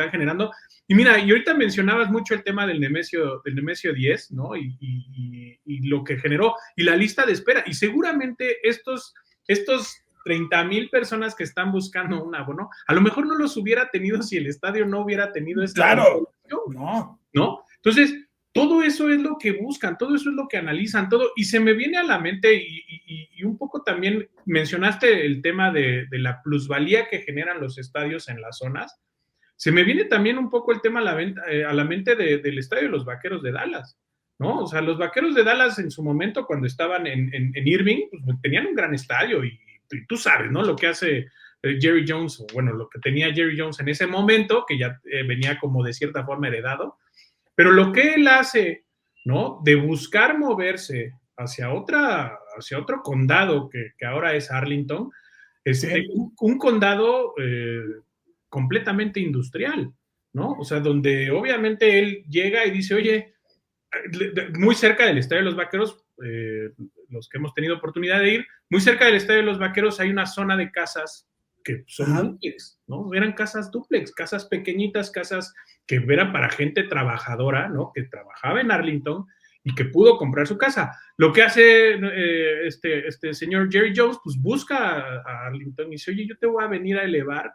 generando. Y mira, y ahorita mencionabas mucho el tema del Nemesio 10, ¿no? Y lo que generó, y la lista de espera. Y seguramente estos 30,000 personas que están buscando un abono, a lo mejor no los hubiera tenido si el estadio no hubiera tenido esa... Claro, ¿no? Entonces, todo eso es lo que buscan, todo eso es lo que analizan, todo, y se me viene a la mente, y un poco también mencionaste el tema de la plusvalía que generan los estadios en las zonas, se me viene también un poco el tema a la mente del estadio de los Vaqueros de Dallas, ¿no? O sea, los Vaqueros de Dallas en su momento, cuando estaban en Irving, pues tenían un gran estadio y tú sabes, ¿no? Lo que hace Jerry Jones, o bueno, lo que tenía Jerry Jones en ese momento, que ya venía como de cierta forma heredado, pero lo que él hace, ¿no? De buscar moverse hacia otro condado que ahora es Arlington, un condado completamente industrial, ¿no? O sea, donde obviamente él llega y dice, oye, muy cerca del Estadio de los Vaqueros, los que hemos tenido oportunidad de ir, muy cerca del Estadio de los Vaqueros hay una zona de casas que son dúplex, ¿no? Eran casas dúplex, casas pequeñitas, casas que eran para gente trabajadora, ¿no? Que trabajaba en Arlington y que pudo comprar su casa. Lo que hace este señor Jerry Jones, pues busca a Arlington y dice, oye, yo te voy a venir a elevar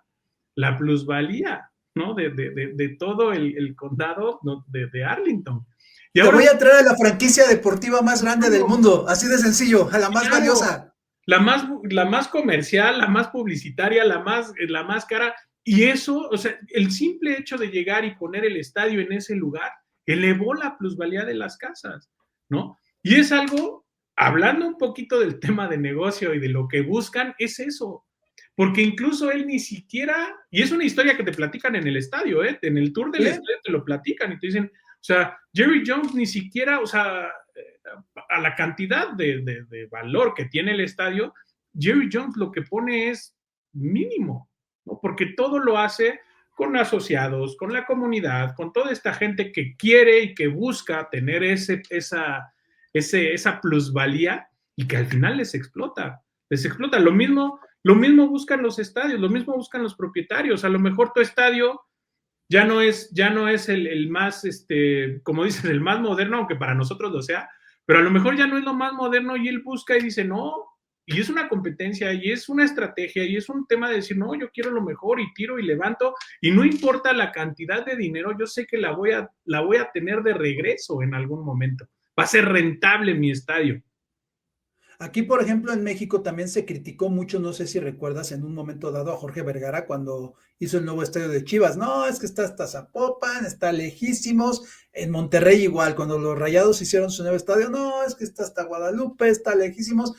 la plusvalía, ¿no? De todo el condado, ¿no? de Arlington. Y ahora, te voy a traer a la franquicia deportiva más grande del mundo, así de sencillo, a la más valiosa. La más comercial, la más publicitaria, la más cara. Y eso, o sea, el simple hecho de llegar y poner el estadio en ese lugar elevó la plusvalía de las casas, ¿no? Y es algo, hablando un poquito del tema de negocio y de lo que buscan, es eso. Porque incluso él ni siquiera, y es una historia que te platican en el estadio, en el tour del estadio te lo platican y te dicen, o sea, Jerry Jones ni siquiera, o sea, a la cantidad de valor que tiene el estadio, Jerry Jones lo que pone es mínimo, ¿no? Porque todo lo hace con asociados, con la comunidad, con toda esta gente que quiere y que busca tener esa plusvalía y que al final les explota. Lo mismo buscan los estadios, lo mismo buscan los propietarios. A lo mejor tu estadio ya no es el más, como dices, el más moderno, aunque para nosotros lo sea, pero a lo mejor ya no es lo más moderno y él busca y dice, no, y es una competencia y es una estrategia y es un tema de decir, no, yo quiero lo mejor y tiro y levanto y no importa la cantidad de dinero, yo sé que la voy a tener de regreso en algún momento. Va a ser rentable mi estadio. Aquí, por ejemplo, en México también se criticó mucho, no sé si recuerdas, en un momento dado a Jorge Vergara cuando hizo el nuevo estadio de Chivas. No, es que está hasta Zapopan, está lejísimos. En Monterrey igual, cuando los Rayados hicieron su nuevo estadio, no, es que está hasta Guadalupe, está lejísimos.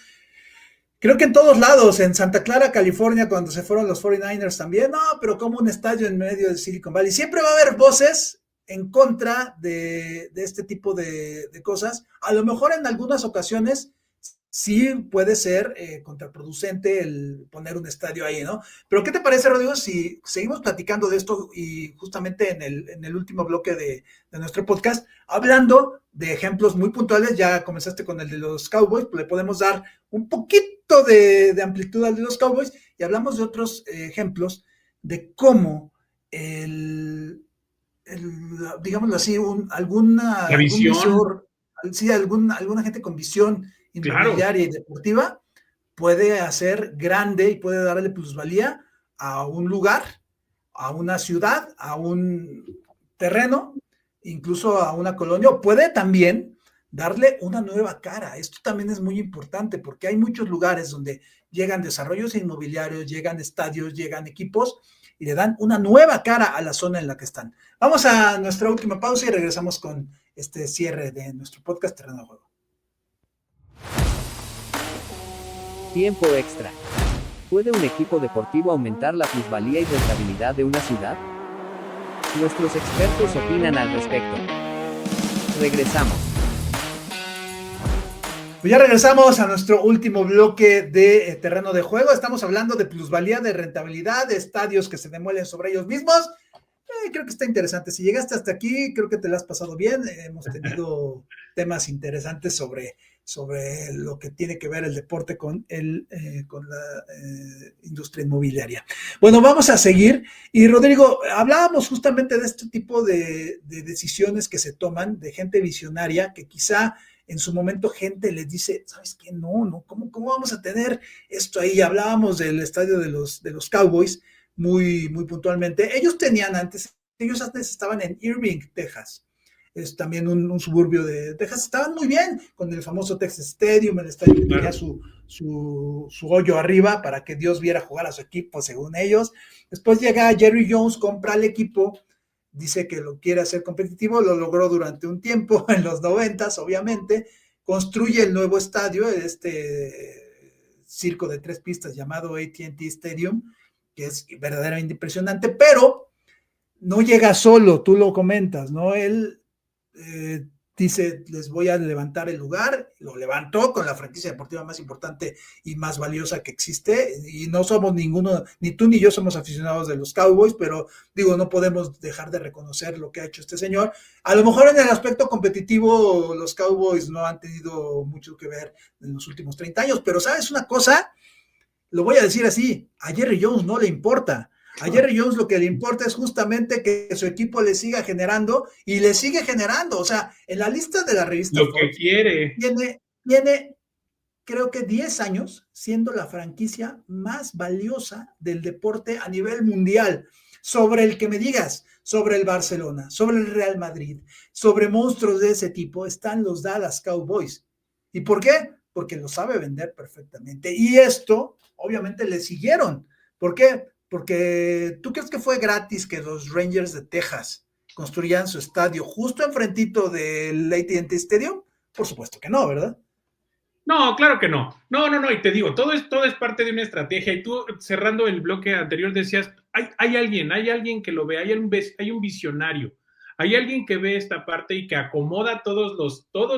Creo que en todos lados, en Santa Clara, California, cuando se fueron los 49ers también, no, pero como un estadio en medio de Silicon Valley. Siempre va a haber voces en contra de este tipo de cosas. A lo mejor en algunas ocasiones sí puede ser contraproducente el poner un estadio ahí, ¿no? Pero ¿qué te parece, Rodrigo, si seguimos platicando de esto y justamente en el último bloque de nuestro podcast, hablando de ejemplos muy puntuales? Ya comenzaste con el de los Cowboys, pues le podemos dar un poquito de amplitud al de los Cowboys y hablamos de otros ejemplos de cómo digámoslo así, alguna visión. alguna gente con visión inmobiliaria y deportiva puede hacer grande y puede darle plusvalía a un lugar, a una ciudad, a un terreno, incluso a una colonia, o puede también darle una nueva cara. Esto también es muy importante porque hay muchos lugares donde llegan desarrollos inmobiliarios, llegan estadios, llegan equipos y le dan una nueva cara a la zona en la que están. Vamos a nuestra última pausa y regresamos con este cierre de nuestro podcast Terreno de Juego. Tiempo extra. ¿Puede un equipo deportivo aumentar la plusvalía y rentabilidad de una ciudad? Nuestros expertos opinan al respecto. Regresamos. Pues ya regresamos a nuestro último bloque de Terreno de Juego. Estamos hablando de plusvalía, de rentabilidad, de estadios que se demuelen sobre ellos mismos. Creo que está interesante. Si llegaste hasta aquí, creo que te la has pasado bien. Hemos tenido temas interesantes sobre lo que tiene que ver el deporte con la industria inmobiliaria. Bueno, vamos a seguir. Y Rodrigo, hablábamos justamente de este tipo de decisiones que se toman, de gente visionaria que quizá en su momento gente les dice, ¿sabes qué? No, ¿cómo vamos a tener esto ahí? Hablábamos del estadio de los Cowboys muy puntualmente. Ellos antes estaban en Irving, Texas. Es también un suburbio de Texas. Estaban muy bien con el famoso Texas Stadium, el estadio que tenía su hoyo arriba para que Dios viera jugar a su equipo, según ellos. Después llega Jerry Jones, compra el equipo dice que lo quiere hacer competitivo, lo logró durante un tiempo, en los 90s, obviamente, construye el nuevo estadio, circo de 3 pistas llamado AT&T Stadium, que es verdaderamente impresionante, pero no llega solo, tú lo comentas, ¿no? Él dice, les voy a levantar el lugar, lo levantó con la franquicia deportiva más importante y más valiosa que existe, y no somos ninguno, ni tú ni yo somos aficionados de los Cowboys, pero digo, no podemos dejar de reconocer lo que ha hecho este señor. A lo mejor en el aspecto competitivo los Cowboys no han tenido mucho que ver en los últimos 30 años, pero ¿sabes una cosa? Lo voy a decir así, a Jerry Jones no le importa. A Jerry Jones lo que le importa es justamente que su equipo le siga generando y le sigue generando. O sea, en la lista de la revista lo que quiere. Tiene, creo que 10 años siendo la franquicia más valiosa del deporte a nivel mundial. Sobre el que me digas, sobre el Barcelona, sobre el Real Madrid, sobre monstruos de ese tipo, están los Dallas Cowboys. ¿Y por qué? Porque lo sabe vender perfectamente. Y esto, obviamente, le siguieron. ¿Por qué? Porque ¿tú crees que fue gratis que los Rangers de Texas construyan su estadio justo enfrentito del AT&T Stadium? Por supuesto que no, ¿verdad? No, claro que no. No, y te digo, todo es parte de una estrategia. Y tú, cerrando el bloque anterior, decías, hay alguien que lo ve, hay un visionario, hay alguien que ve esta parte y que acomoda todos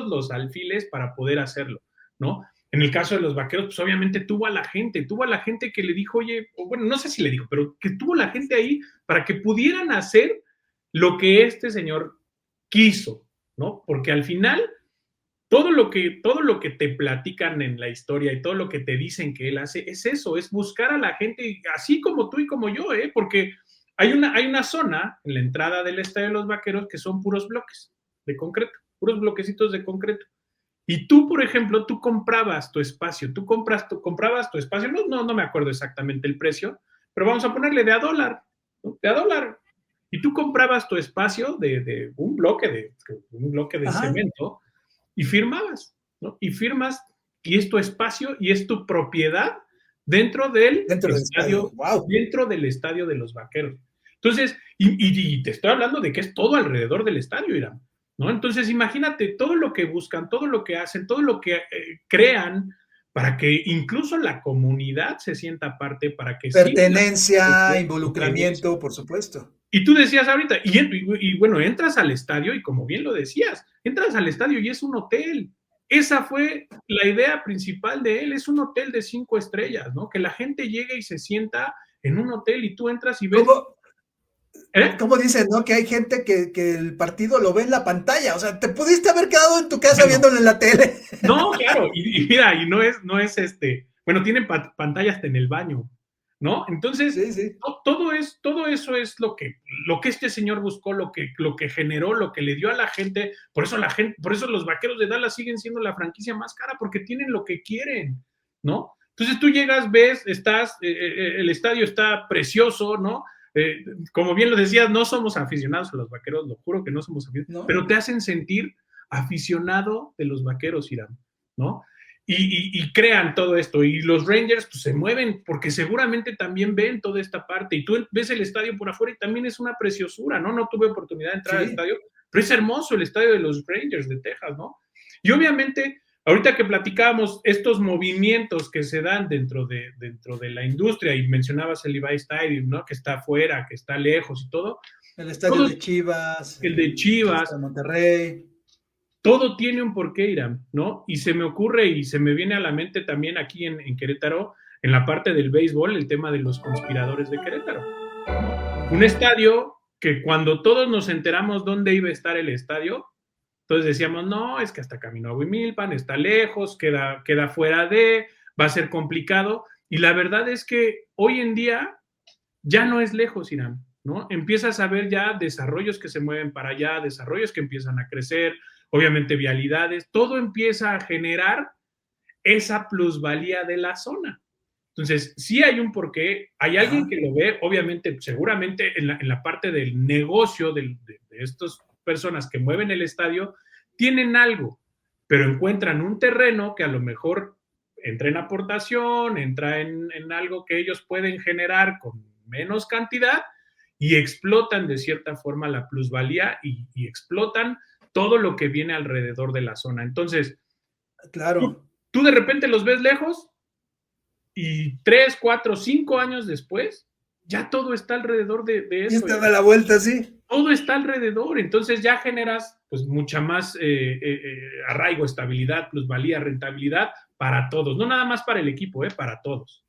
los alfiles para poder hacerlo, ¿no? En el caso de los Vaqueros, pues obviamente tuvo a la gente que le dijo, oye, bueno, no sé si le dijo, pero que tuvo la gente ahí para que pudieran hacer lo que este señor quiso, ¿no? Porque al final, todo lo que te platican en la historia y todo lo que te dicen que él hace, es eso, es buscar a la gente, así como tú y como yo, porque hay una zona en la entrada del Estadio de los Vaqueros que son puros bloques de concreto, puros bloquecitos de concreto. Y tú, por ejemplo, tú comprabas tu espacio, comprabas tu espacio, no me acuerdo exactamente el precio, pero vamos a ponerle de $1, ¿no? De $1. Y tú comprabas tu espacio de un bloque de cemento y firmabas, ¿no? Y firmas, y es tu espacio y es tu propiedad dentro del estadio, wow. dentro del estadio de los Vaqueros. Entonces, y te estoy hablando de que es todo alrededor del estadio, Irán, ¿no? Entonces, imagínate todo lo que buscan, todo lo que hacen, todo lo que crean para que incluso la comunidad se sienta parte, para que pertenencia, involucramiento, por supuesto. Y tú decías ahorita, y bueno, entras al estadio y como bien lo decías, entras al estadio y es un hotel. Esa fue la idea principal de él, es un hotel de 5 estrellas, ¿no? Que la gente llegue y se sienta en un hotel y tú entras y ves... ¿Cómo dicen, no? Que hay gente que el partido lo ve en la pantalla, o sea, te pudiste haber quedado en tu casa viéndolo en la tele. No, claro, y mira, y no es bueno, tienen pantalla hasta en el baño, ¿no? Entonces, sí. todo eso es lo que este señor buscó, lo que generó, lo que le dio a la gente. Por eso los Vaqueros de Dallas siguen siendo la franquicia más cara, porque tienen lo que quieren, ¿no? Entonces tú llegas, ves, el estadio está precioso, ¿no? Como bien lo decías, no somos aficionados a los Vaqueros, lo juro que no somos aficionados, no. Pero te hacen sentir aficionado de los Vaqueros, Irán, ¿no? Y crean todo esto, y los Rangers pues, se mueven porque seguramente también ven toda esta parte, y tú ves el estadio por afuera y también es una preciosura, ¿no? No tuve oportunidad de entrar al estadio, pero es hermoso el estadio de los Rangers de Texas, ¿no? Y obviamente, ahorita que platicábamos estos movimientos que se dan dentro de la industria, y mencionabas el Levi Stadium, ¿no? Que está afuera, que está lejos y todo. El estadio de Chivas. El de Chivas. El de Monterrey. Todo tiene un porqué, Irán, ¿no? Y se me ocurre y se me viene a la mente también aquí en Querétaro, en la parte del béisbol, el tema de los conspiradores de Querétaro, ¿no? Un estadio que cuando todos nos enteramos dónde iba a estar el estadio, entonces decíamos, no, es que hasta camino a Huimilpan, está lejos, queda fuera va a ser complicado, y la verdad es que hoy en día ya no es lejos, Irán, ¿no? Empiezas a ver ya desarrollos que se mueven para allá, desarrollos que empiezan a crecer, obviamente vialidades, todo empieza a generar esa plusvalía de la zona. Entonces, sí hay un porqué, hay alguien que lo ve, obviamente, seguramente en la parte del negocio de estas personas que mueven el estadio, tienen algo, pero encuentran un terreno que a lo mejor entra en aportación, entra en algo que ellos pueden generar con menos cantidad, y explotan de cierta forma la plusvalía y explotan todo lo que viene alrededor de la zona. Entonces, claro, tú de repente los ves lejos y 3, 4, 5 años después, ya todo está alrededor de y eso. está a la vuelta, sí. Todo está alrededor, entonces ya generas pues mucha más arraigo, estabilidad, plusvalía, rentabilidad para todos, no nada más para el equipo, para todos.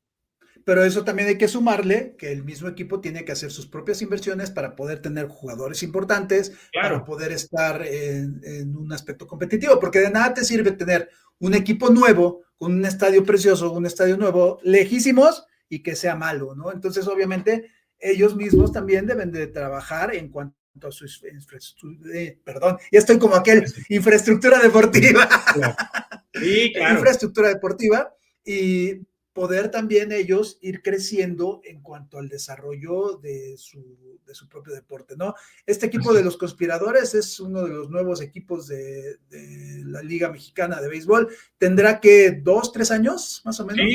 Pero eso también hay que sumarle que el mismo equipo tiene que hacer sus propias inversiones para poder tener jugadores importantes, Claro. para poder estar en un aspecto competitivo, porque de nada te sirve tener un equipo nuevo, con un estadio precioso, un estadio nuevo, lejísimos, y que sea malo, ¿no? Entonces, obviamente, ellos mismos también deben de trabajar en cuanto a su infraestructura, ya estoy como aquel, infraestructura deportiva. Sí, claro. Infraestructura deportiva, y poder también ellos ir creciendo en cuanto al desarrollo de su propio deporte, ¿no? Este equipo de los conspiradores es uno de los nuevos equipos de la Liga Mexicana de Béisbol. ¿Tendrá que 2, 3 años, más o menos?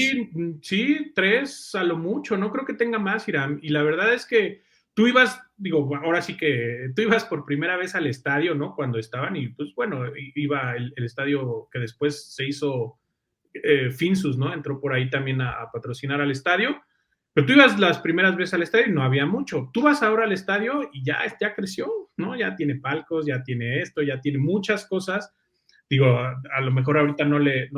Sí, 3 a lo mucho, no creo que tenga más, Hiram, y la verdad es que tú ibas, ahora sí que tú ibas por primera vez al estadio, ¿no? Cuando estaban, y pues bueno, iba el estadio que después se hizo Finsus, ¿no? Entró por ahí también a patrocinar al estadio, pero tú ibas las primeras veces al estadio y no había mucho. Tú vas ahora al estadio y ya creció, ¿no? Ya tiene palcos, ya tiene esto, ya tiene muchas cosas. A lo mejor ahorita no le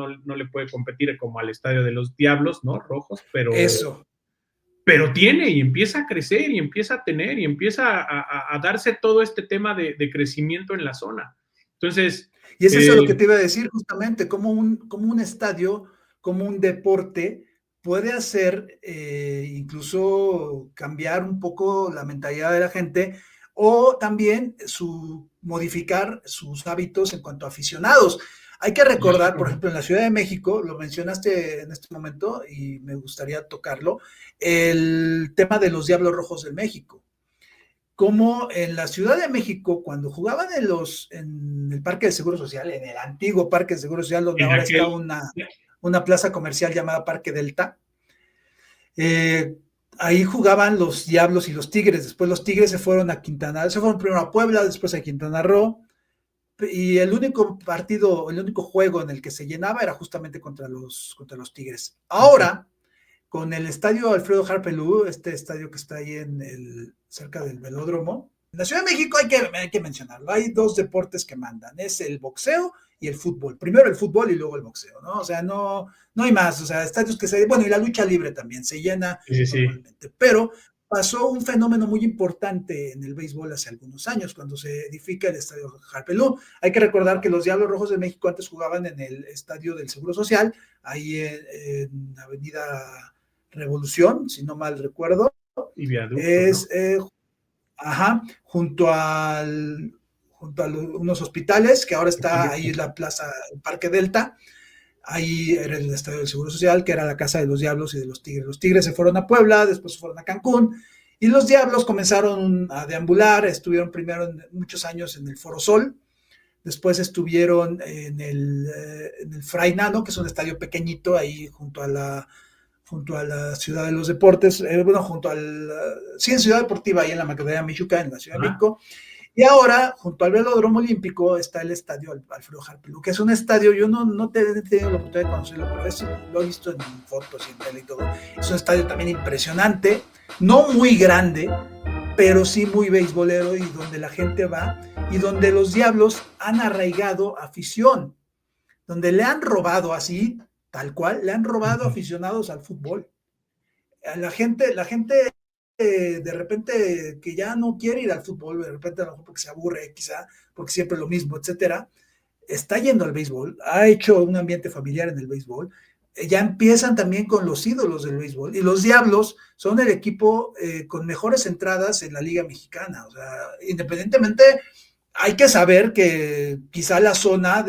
puede competir como al estadio de los Diablos, ¿no? Rojos, pero tiene y empieza a crecer y empieza a tener y empieza a darse todo este tema de crecimiento en la zona. Entonces... Y es eso lo que te iba a decir justamente, como un estadio, como un deporte puede hacer incluso cambiar un poco la mentalidad de la gente, o también modificar sus hábitos en cuanto a aficionados. Hay que recordar, por ejemplo, en la Ciudad de México, lo mencionaste en este momento y me gustaría tocarlo, el tema de los Diablos Rojos de México. Como en la Ciudad de México, cuando jugaban en el Parque de Seguro Social, en el antiguo Parque de Seguro Social, donde ahora está una plaza comercial llamada Parque Delta, ahí jugaban los Diablos y los Tigres. Después los Tigres se fueron primero a Puebla, después a Quintana Roo, y el único juego en el que se llenaba era justamente contra los Tigres. Ahora, con el estadio Alfredo Harpelú, este estadio que está ahí cerca del velódromo, en la Ciudad de México hay que mencionarlo, hay 2 deportes que mandan, es el boxeo y el fútbol. Primero el fútbol y luego el boxeo, ¿no? O sea, no hay más, o sea, estadios y la lucha libre también se llena normalmente. Pero pasó un fenómeno muy importante en el béisbol hace algunos años, cuando se edifica el estadio Harpelú. Hay que recordar que los Diablos Rojos de México antes jugaban en el estadio del Seguro Social, ahí en Avenida Revolución, si no mal recuerdo, y viaducto, junto a unos hospitales, que ahora está ahí en la plaza, el Parque Delta. Ahí era el estadio del Seguro Social, que era la casa de los Diablos y de los Tigres. Los Tigres se fueron a Puebla, después se fueron a Cancún, y los Diablos comenzaron a deambular. Estuvieron primero muchos años en el Foro Sol, después estuvieron en el Fray Nano, que es un estadio pequeñito ahí junto a la Ciudad de los Deportes, en Ciudad Deportiva, ahí en la Macadamia Michuca, en la Ciudad de México. Y ahora, junto al Velódromo Olímpico, está el estadio Alfredo Harpelú, que es un estadio, yo no he tenido la oportunidad de conocerlo, pero lo he visto en fotos y en tele y todo. Es un estadio también impresionante, no muy grande, pero sí muy beisbolero, y donde la gente va, y donde los Diablos han arraigado afición, donde le han robado así, tal cual, le han robado aficionados al fútbol. La gente de repente que ya no quiere ir al fútbol, de repente a lo mejor porque se aburre, quizá, porque siempre lo mismo, etcétera, está yendo al béisbol, ha hecho un ambiente familiar en el béisbol. Ya empiezan también con los ídolos del béisbol, y los Diablos son el equipo con mejores entradas en la Liga Mexicana. O sea, independientemente, hay que saber que quizá la zona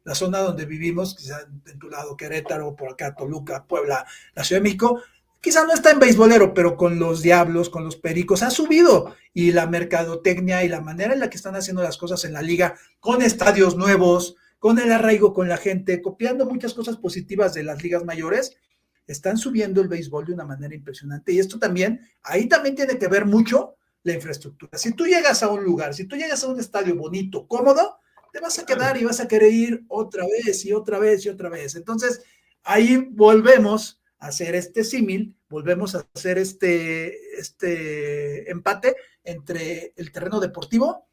la zona donde vivimos, quizá en tu lado, Querétaro, por acá, Toluca, Puebla, la Ciudad de México, quizá no está en beisbolero, pero con los Diablos, con los Pericos, ha subido. Y la mercadotecnia y la manera en la que están haciendo las cosas en la liga, con estadios nuevos, con el arraigo con la gente, copiando muchas cosas positivas de las ligas mayores, están subiendo el béisbol de una manera impresionante. Y esto también, ahí también tiene que ver mucho la infraestructura. Si tú llegas a un lugar, si tú llegas a un estadio bonito, cómodo, te vas a quedar y vas a querer ir otra vez y otra vez y otra vez. Entonces, ahí volvemos a hacer este símil, volvemos a hacer este empate entre el terreno deportivo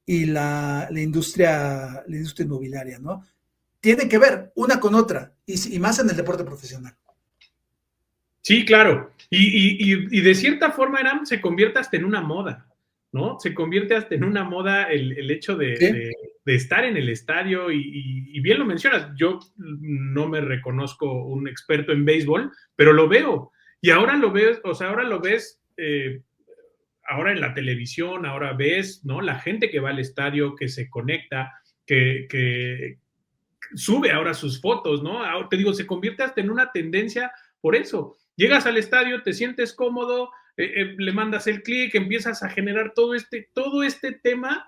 y la industria inmobiliaria, ¿no? Tiene que ver una con otra, y más en el deporte profesional. Sí, claro. Y de cierta forma, Eram, se convierte hasta en una moda, ¿no? Se convierte hasta en una moda el hecho de estar en el estadio y bien lo mencionas, yo no me reconozco un experto en béisbol, pero lo veo. Y ahora lo ves, o sea, ahora lo ves, ahora en la televisión, ahora ves, ¿no? La gente que va al estadio, que se conecta, que sube ahora sus fotos, ¿no? Ahora, te digo, se convierte hasta en una tendencia por eso. Llegas al estadio, te sientes cómodo, le mandas el clic, empiezas a generar todo este tema,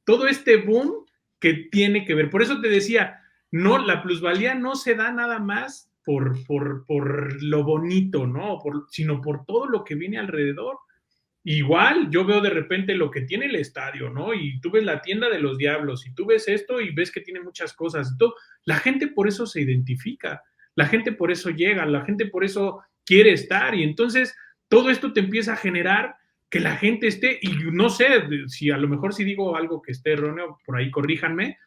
todo este boom que tiene que ver. Por eso te decía, no, la plusvalía no se da nada más por lo bonito, ¿no? Sino por todo lo que viene alrededor. Igual, yo veo de repente lo que tiene el estadio, ¿no? Y tú ves la tienda de los diablos, y tú ves esto y ves que tiene muchas cosas. La gente por eso se identifica, la gente por eso llega, la gente por eso quiere estar, y entonces todo esto te empieza a generar que la gente esté, y no sé, si a lo mejor si digo algo que esté erróneo, por ahí corríjanme,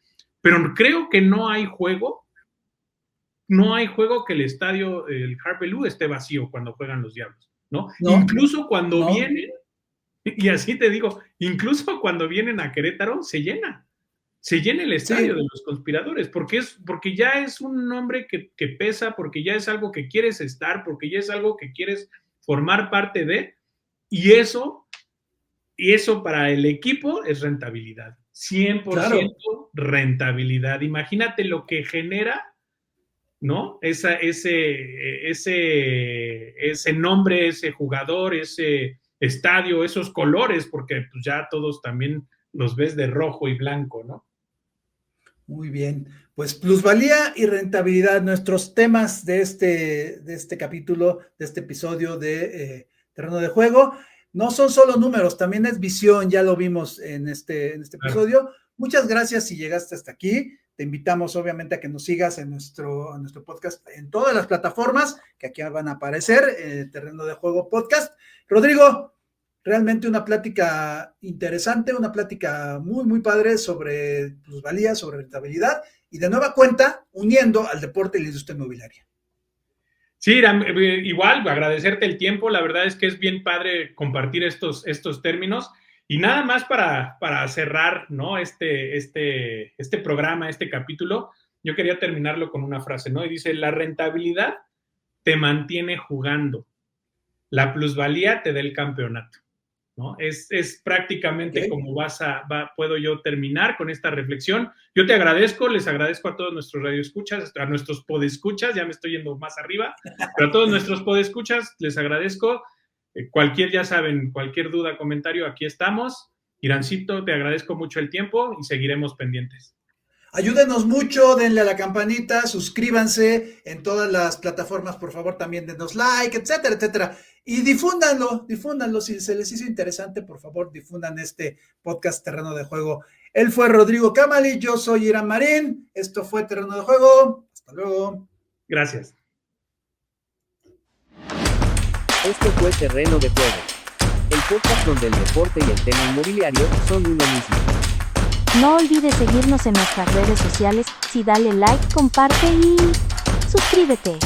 pero creo que no hay juego que el estadio, el Harper Lou, esté vacío cuando juegan los diablos, ¿no? Incluso cuando vienen, y así te digo, incluso cuando vienen a Querétaro, se llena el estadio de los conspiradores, porque ya es un nombre que pesa, porque ya es algo que quieres estar, porque ya es algo que quieres formar parte de, y eso para el equipo es rentabilidad, 100% rentabilidad. Imagínate lo que genera, ¿no? Ese nombre, ese jugador, ese estadio, esos colores, porque pues ya todos también los ves de rojo y blanco, ¿no? Muy bien, pues plusvalía y rentabilidad, nuestros temas de este capítulo, de este episodio de Terreno de Juego. No son solo números, también es visión, ya lo vimos en este episodio. Muchas gracias si llegaste hasta aquí. Te invitamos obviamente a que nos sigas en nuestro podcast en todas las plataformas que aquí van a aparecer, Terreno de Juego Podcast. Rodrigo, realmente una plática interesante, una plática muy, muy padre sobre plusvalía, sobre rentabilidad y de nueva cuenta uniendo al deporte y la industria inmobiliaria. Sí, igual, agradecerte el tiempo. La verdad es que es bien padre compartir estos términos. Y nada más para cerrar, ¿no? este programa, este capítulo, yo quería terminarlo con una frase, ¿no? Y dice, la rentabilidad te mantiene jugando, la plusvalía te da el campeonato, ¿no? Es prácticamente como puedo yo terminar con esta reflexión. Yo te agradezco, les agradezco a todos nuestros radioescuchas, a nuestros podescuchas, ya me estoy yendo más arriba, pero a todos nuestros podescuchas les agradezco. Ya saben, cualquier duda, comentario, aquí estamos. Irancito, te agradezco mucho el tiempo y seguiremos pendientes. Ayúdenos mucho, denle a la campanita, suscríbanse en todas las plataformas, por favor, también denos like, etcétera, etcétera. Y difúndanlo, si se les hizo interesante, por favor, difundan este podcast Terreno de Juego. Él fue Rodrigo Camali, yo soy Irán Marín, esto fue Terreno de Juego, hasta luego. Gracias. Esto fue Terreno de Juego, el podcast donde el deporte y el tema inmobiliario son uno mismo. No olvides seguirnos en nuestras redes sociales, dale like, comparte y suscríbete.